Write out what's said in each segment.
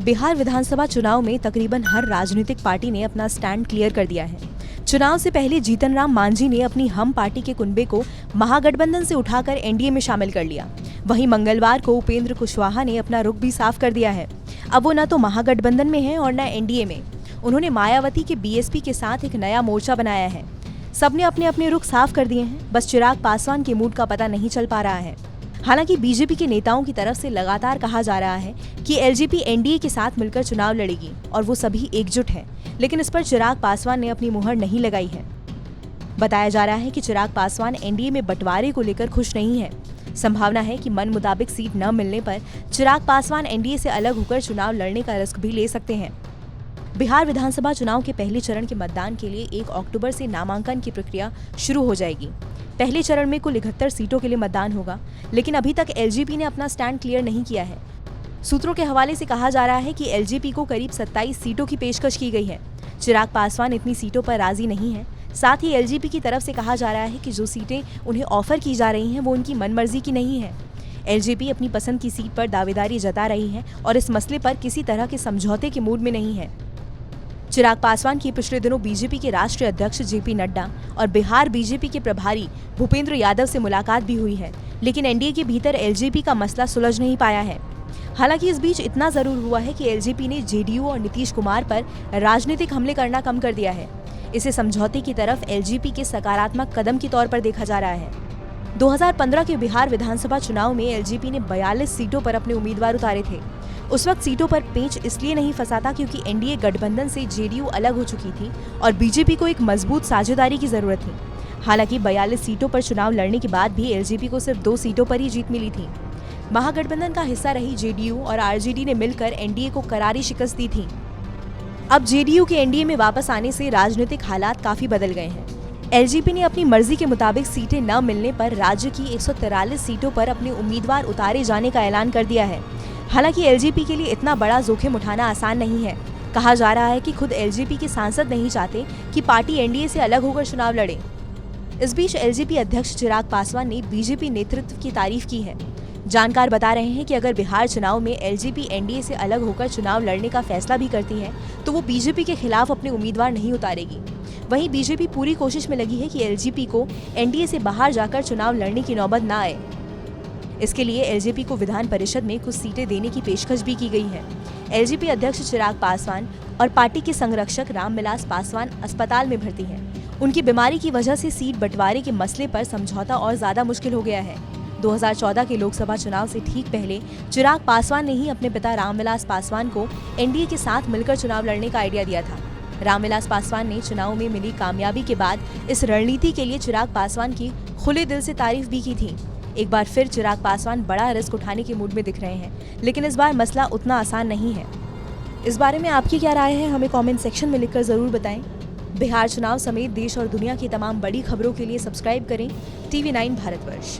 बिहार विधानसभा चुनाव में तकरीबन हर राजनीतिक पार्टी ने अपना स्टैंड क्लियर कर दिया है। चुनाव से पहले जीतन राम मांझी ने अपनी हम पार्टी के कुनबे को महागठबंधन से उठाकर एनडीए में शामिल कर लिया। वहीं मंगलवार को उपेंद्र कुशवाहा ने अपना रुख भी साफ कर दिया है। अब वो न तो महागठबंधन में है और न एनडीए में। उन्होंने मायावती के बीएसपी के साथ एक नया मोर्चा बनाया है। सबने अपने अपने रुख साफ कर दिए हैं, बस चिराग पासवान के मूड का पता नहीं चल पा रहा है। हालांकि बीजेपी के नेताओं की तरफ से लगातार कहा जा रहा है कि एलजेपी एनडीए के साथ मिलकर चुनाव लड़ेगी और वो सभी एकजुट हैं, लेकिन इस पर चिराग पासवान ने अपनी मुहर नहीं लगाई है। बताया जा रहा है कि चिराग पासवान एनडीए में बंटवारे को लेकर खुश नहीं है। संभावना है कि मन मुताबिक सीट न मिलने पर चिराग पासवान एनडीए से अलग होकर चुनाव लड़ने का रिस्क भी ले सकते हैं। बिहार विधानसभा चुनाव के पहले चरण के मतदान के लिए 1 अक्टूबर से नामांकन की प्रक्रिया शुरू हो जाएगी। पहले चरण में कुल 71 सीटों के लिए मतदान होगा, लेकिन अभी तक एलजेपी ने अपना स्टैंड क्लियर नहीं किया है। सूत्रों के हवाले से कहा जा रहा है कि एलजेपी को करीब 27 सीटों की पेशकश की गई है। चिराग पासवान इतनी सीटों पर राजी नहीं है। साथ ही एलजेपी की तरफ से कहा जा रहा है कि जो सीटें उन्हें ऑफर की जा रही हैं वो उनकी मनमर्जी की नहीं है। एलजेपी अपनी पसंद की सीट पर दावेदारी जता रही है और इस मसले पर किसी तरह के समझौते के मूड में नहीं है। चिराग पासवान की पिछले दिनों बीजेपी के राष्ट्रीय अध्यक्ष जेपी नड्डा और बिहार बीजेपी के प्रभारी भूपेंद्र यादव से मुलाकात भी हुई है, लेकिन एनडीए के भीतर एलजेपी का मसला सुलझ नहीं पाया है। हालांकि इस बीच इतना जरूर हुआ है कि एलजेपी ने जेडीयू और नीतीश कुमार पर राजनीतिक हमले करना कम कर दिया है। इसे समझौते की तरफ एलजेपी के सकारात्मक कदम के तौर पर देखा जा रहा है। 2015 के बिहार विधानसभा चुनाव में एलजेपी ने 42 सीटों पर अपने उम्मीदवार उतारे थे। उस वक्त सीटों पर पेंच इसलिए नहीं फंसा था क्योंकि एनडीए गठबंधन से जेडीयू अलग हो चुकी थी और बीजेपी को एक मजबूत साझेदारी की जरूरत थी। हालांकि 42 सीटों पर चुनाव लड़ने के बाद भी एलजेपी को सिर्फ 2 सीटों पर ही जीत मिली थी। महागठबंधन का हिस्सा रही जेडीयू और आरजेडी ने मिलकर एनडीए को करारी शिकस्त दी थी। अब जेडीयू के एनडीए में वापस आने से राजनीतिक हालात काफी बदल गए हैं। एलजेपी ने अपनी मर्जी के मुताबिक सीटें न मिलने पर राज्य की 143 सीटों पर अपने उम्मीदवार उतारे जाने का ऐलान कर दिया है। हालांकि एलजेपी के लिए इतना बड़ा जोखिम उठाना आसान नहीं है। कहा जा रहा है कि खुद एलजेपी के सांसद नहीं चाहते कि पार्टी एनडीए से अलग होकर चुनाव लड़े। इस बीच एलजेपी अध्यक्ष चिराग पासवान ने बीजेपी नेतृत्व की तारीफ की है। जानकार बता रहे हैं कि अगर बिहार चुनाव में एलजेपी एनडीए से अलग होकर चुनाव लड़ने का फैसला भी करती है तो वो बीजेपी के खिलाफ अपने उम्मीदवार नहीं उतारेगी। वहीं बीजेपी पूरी कोशिश में लगी है कि एलजेपी को एनडीए से बाहर जाकर चुनाव लड़ने की नौबत न आए। इसके लिए एलजेपी को विधान परिषद में कुछ सीटें देने की पेशकश भी की गई है। एलजेपी अध्यक्ष चिराग पासवान और पार्टी के संरक्षक रामविलास पासवान अस्पताल में भर्ती हैं। उनकी बीमारी की वजह से सीट बंटवारे के मसले पर समझौता और ज्यादा मुश्किल हो गया है। 2014 के लोकसभा चुनाव से ठीक पहले चिराग पासवान ने ही अपने पिता रामविलास पासवान को एनडीए के साथ मिलकर चुनाव लड़ने का आइडिया दिया था। रामविलास पासवान ने चुनाव में मिली कामयाबी के बाद इस रणनीति के लिए चिराग पासवान की खुले दिल से तारीफ भी की थी। एक बार फिर चिराग पासवान बड़ा रिस्क उठाने के मूड में दिख रहे हैं, लेकिन इस बार मसला उतना आसान नहीं है। इस बारे में आपकी क्या राय है, हमें कमेंट सेक्शन में लिखकर जरूर बताएं। बिहार चुनाव समेत देश और दुनिया की तमाम बड़ी खबरों के लिए सब्सक्राइब करें TV9 भारतवर्ष।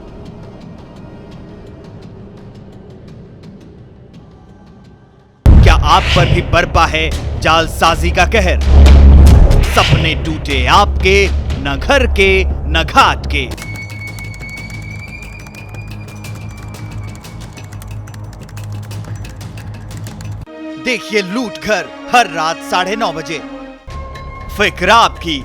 क्या आप पर भी बरपा है जालसाजी का कहर? सपने टूटे आपके, न घर के न घाट के। देखिए लूट घर हर रात 9:30 बजे। फिक्र आपकी,